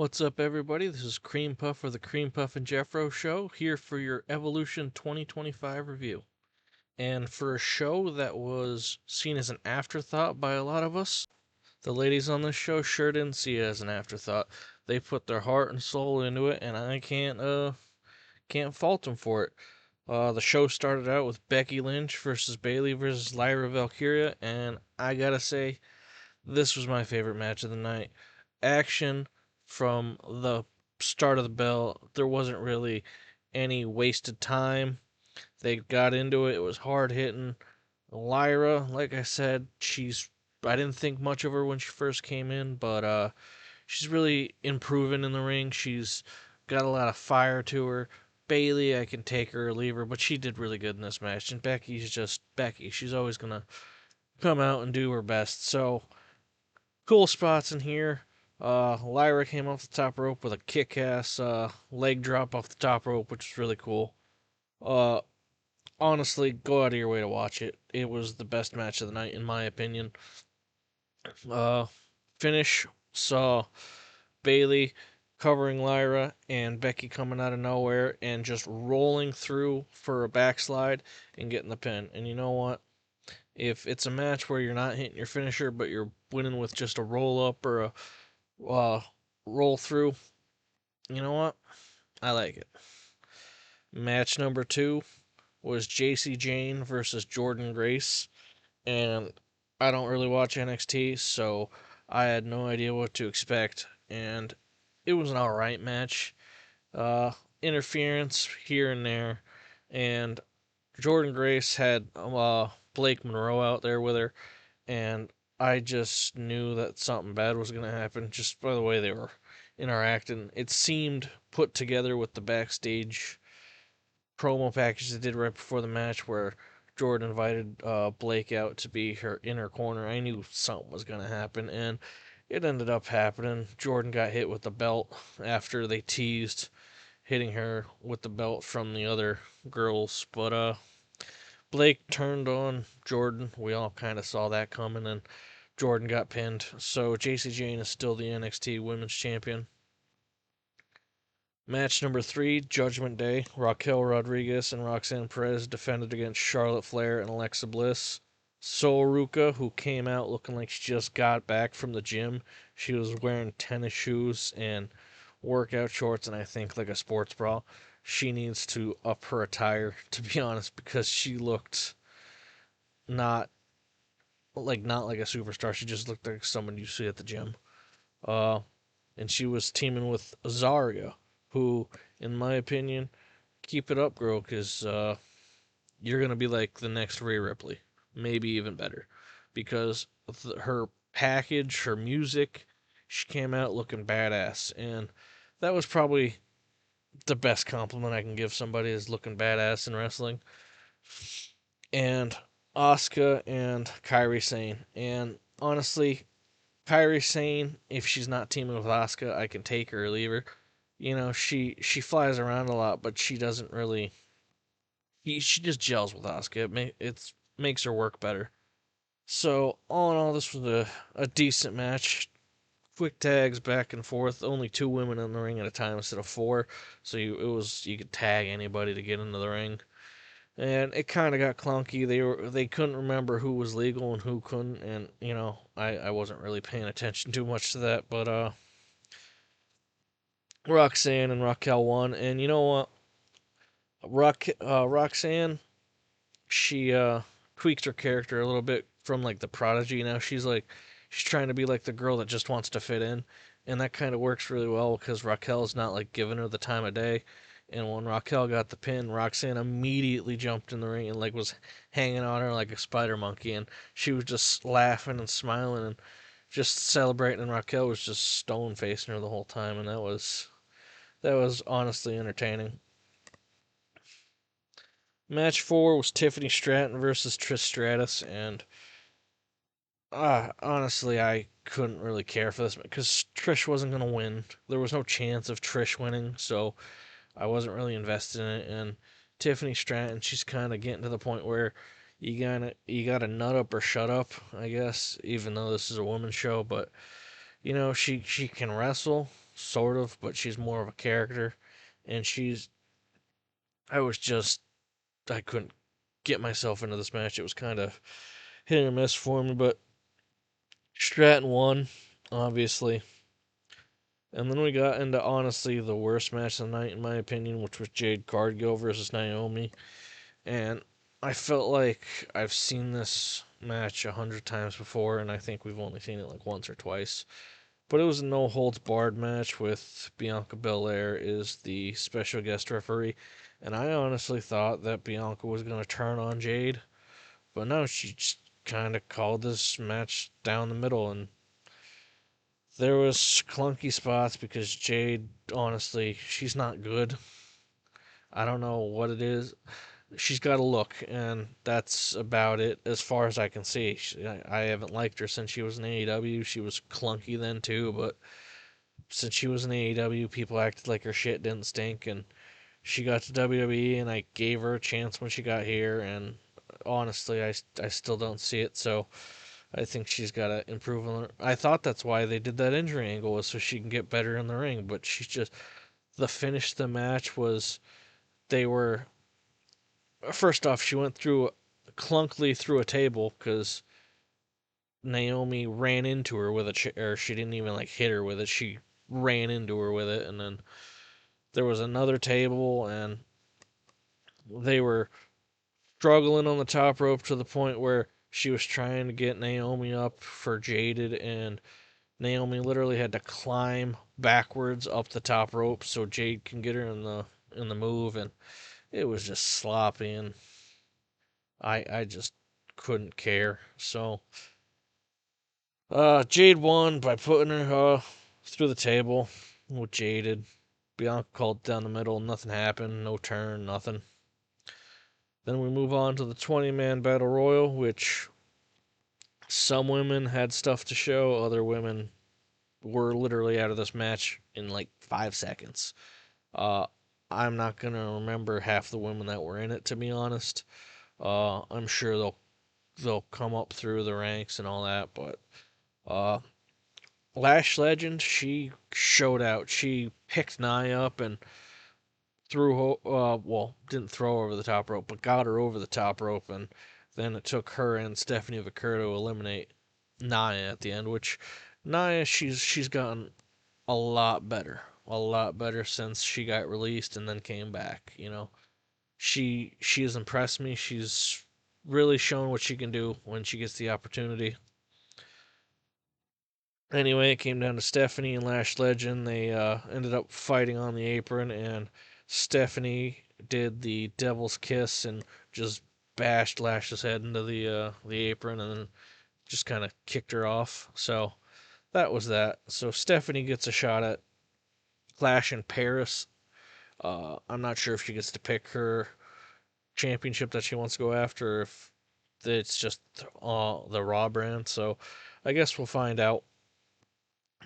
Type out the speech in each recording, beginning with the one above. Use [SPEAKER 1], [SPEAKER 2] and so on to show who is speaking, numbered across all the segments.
[SPEAKER 1] What's up, everybody? This is Creampuff for the Creampuff and Jeffro Show, here for your Evolution 2025 review. And for a show that was seen as an afterthought by a lot of us, the ladies on this show sure didn't see it as an afterthought. They put their heart and soul into it, and I can't fault them for it. The show started out with Becky Lynch versus Bayley versus Lyra Valkyria, and I gotta say, this was my favorite match of the night. Action from the start of the bell. There wasn't really any wasted time. They got into it. It was hard hitting. Lyra, like I said, I didn't think much of her when she first came in, but she's really improving in the ring. She's got a lot of fire to her. Bayley, I can take her or leave her, but she did really good in this match. And Becky's just Becky. She's always gonna come out and do her best. So cool spots in here. Lyra came off the top rope with a kick-ass leg drop off the top rope, which was really cool. Uh, Honestly, go out of your way to watch it. It was the best match of the night, in my opinion. Uh, Finish saw Bayley covering Lyra and Becky coming out of nowhere and just rolling through for a backslide and getting the pin. And you know what? If it's a match where you're not hitting your finisher, but you're winning with just a roll up or a uh, roll through. You know what? I like it. Match number 2 was JC Jane versus Jordan Grace. And I don't really watch NXT, so I had no idea what to expect. And it was an alright match. Uh, Interference here and there. And Jordan Grace had Blake Monroe out there with her. And I just knew that something bad was going to happen just by the way they were interacting. It seemed put together with the backstage promo package they did right before the match where Jordan invited Blake out to be in her corner. I knew something was going to happen, and it ended up happening. Jordan got hit with the belt after they teased hitting her with the belt from the other girls, but Blake turned on Jordan. We all kind of saw that coming, and Jordan got pinned. So JC Jane is still the NXT Women's Champion. Match number 3, Judgment Day. Raquel Rodriguez and Roxanne Perez defended against Charlotte Flair and Alexa Bliss. Soruka, who came out looking like she just got back from the gym. She was wearing tennis shoes and workout shorts and I think like a sports bra. She needs to up her attire, to be honest, because she looked not not like a superstar. She just looked like someone you see at the gym. Uh, and she was teaming with Azaria, who, in my opinion, keep it up, girl, because you're gonna be like the next Rhea Ripley, maybe even better, because her package, her music, she came out looking badass, and that was probably the best compliment I can give somebody is looking badass in wrestling. And Asuka and Kairi Sane, and honestly, Kairi Sane, if she's not teaming with Asuka, I can take her or leave her. You know, she flies around a lot, but she doesn't really. She just gels with Asuka. It makes her work better. So all in all, this was a decent match. Quick tags back and forth. Only 2 women in the ring at a time instead of 4. So you could tag anybody to get into the ring. And it kind of got clunky. They couldn't remember who was legal and who couldn't, and I wasn't really paying attention too much to that. But Roxanne and Raquel won, and you know what? Roxanne, she tweaked her character a little bit from like the prodigy. Now she's trying to be like the girl that just wants to fit in, and that kind of works really well because Raquel's not like giving her the time of day. And when Raquel got the pin, Roxanne immediately jumped in the ring and like was hanging on her like a spider monkey, and she was just laughing and smiling and just celebrating. And Raquel was just stone facing her the whole time, and that was honestly entertaining. Match 4 was Tiffany Stratton versus Trish Stratus, and honestly, I couldn't really care for this because Trish wasn't gonna win. There was no chance of Trish winning, so I wasn't really invested in it. And Tiffany Stratton, she's kind of getting to the point where you gotta nut up or shut up, I guess. Even though this is a woman's show, but she can wrestle. sort of, but she's more of a character. And I was just, I couldn't get myself into this match. It was kind of hit or miss for me, but Stratton won, obviously. And then we got into honestly the worst match of the night, in my opinion, which was Jade Cargill versus Naomi. And I felt like I've seen this match 100 times before, and I think we've only seen it like once or twice. But it was a no holds barred match with Bianca Belair is the special guest referee. And I honestly thought that Bianca was going to turn on Jade, but no, she just kind of called this match down the middle, and there was clunky spots because Jade, honestly, she's not good. I don't know what it is. She's got a look, and that's about it as far as I can see. I haven't liked her since she was in AEW. She was clunky then too, but since she was in AEW, people acted like her shit didn't stink, and she got to WWE, and I gave her a chance when she got here, and honestly, I still don't see it, so I think she's got to improve on her. I thought that's why they did that injury angle, was so she can get better in the ring, but she's just, the finish of the match was, they were, first off, she went through, clunkily through a table, because Naomi ran into her with a chair. She didn't even like hit her with it. She ran into her with it, and then there was another table, and they were struggling on the top rope to the point where she was trying to get Naomi up for Jaded, and Naomi literally had to climb backwards up the top rope so Jade can get her in the move, and it was just sloppy, and I just couldn't care. So Jade won by putting her through the table with Jaded. Bianca called down the middle, nothing happened, no turn, nothing. Then we move on to the 20-man battle royal, which some women had stuff to show, other women were literally out of this match in like 5 seconds. Uh, I'm not gonna remember half the women that were in it, to be honest. I'm sure they'll come up through the ranks and all that, but uh, Lash Legend, she showed out. She picked Nia up and threw, well, didn't throw her over the top rope, but got her over the top rope, and then it took her and Stephanie Vaquer to eliminate Nia at the end. Which Nia, she's gotten a lot better since she got released and then came back. You know, she has impressed me. She's really shown what she can do when she gets the opportunity. Anyway, it came down to Stephanie and Lash Legend. They ended up fighting on the apron, and Stephanie did the Devil's Kiss and just bashed Lash's head into the apron, and then just kind of kicked her off. So that was that. So Stephanie gets a shot at Lash in Paris. I'm not sure if she gets to pick her championship that she wants to go after, or if it's just the Raw brand. So I guess we'll find out.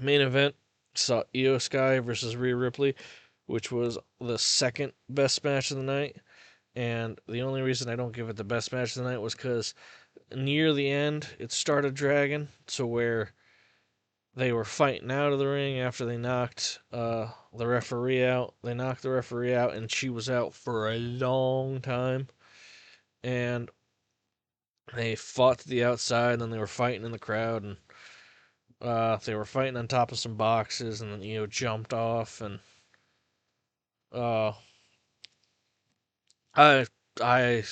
[SPEAKER 1] Main event saw Io Sky versus Rhea Ripley, which was the second best match of the night. And the only reason I don't give it the best match of the night was because near the end, it started dragging to where they were fighting out of the ring after they knocked the referee out. They knocked the referee out, and she was out for a long time. And they fought to the outside, and then they were fighting in the crowd, and they were fighting on top of some boxes, and then jumped off, and uh, I I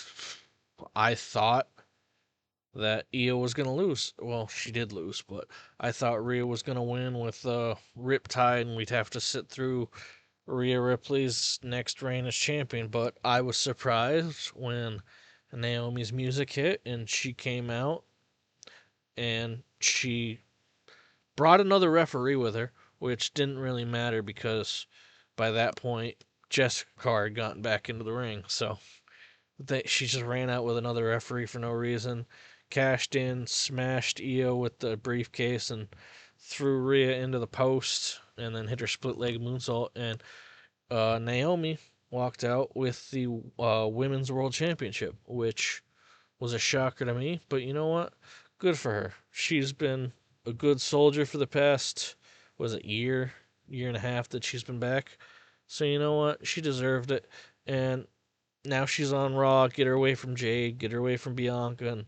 [SPEAKER 1] I thought that Io was gonna lose. Well, she did lose, but I thought Rhea was gonna win with Riptide, and we'd have to sit through Rhea Ripley's next reign as champion. But I was surprised when Naomi's music hit and she came out, and she brought another referee with her, which didn't really matter because by that point Jessica Carr had gotten back into the ring. So she just ran out with another referee for no reason, cashed in, smashed Io with the briefcase, and threw Rhea into the post, and then hit her split leg moonsault. And Naomi walked out with the Women's World Championship, which was a shocker to me. But you know what? Good for her. She's been a good soldier for the past, was it year? year and a half that she's been back. So you know what? She deserved it. And now she's on Raw. Get her away from Jade. Get her away from Bianca, and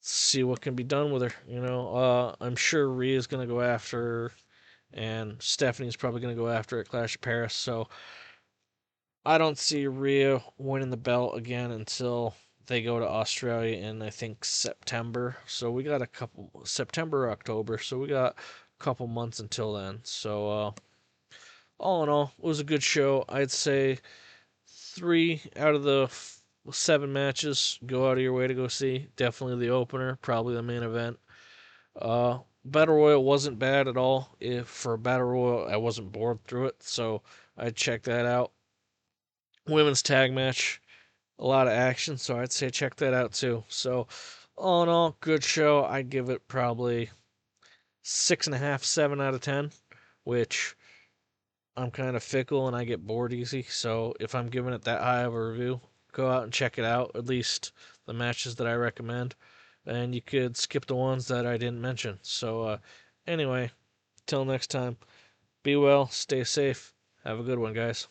[SPEAKER 1] see what can be done with her. I'm sure Rhea's gonna go after her, and Stephanie's probably gonna go after her at Clash of Paris. So I don't see Rhea winning the belt again until they go to Australia in, I think, September. So we got a couple, September or October. So we got a couple months until then. So all in all, it was a good show. I'd say 3 out of the 7 matches, go out of your way to go see. Definitely the opener, probably the main event. Battle Royal wasn't bad at all. If for a Battle Royal, I wasn't bored through it, so I'd check that out. Women's tag match, a lot of action, so I'd say check that out too. So, all in all, good show. I'd give it probably 6.5, 7 out of 10, which I'm kind of fickle and I get bored easy. So if I'm giving it that high of a review, go out and check it out. At least the matches that I recommend, and you could skip the ones that I didn't mention. So anyway, till next time, be well, stay safe, have a good one, guys.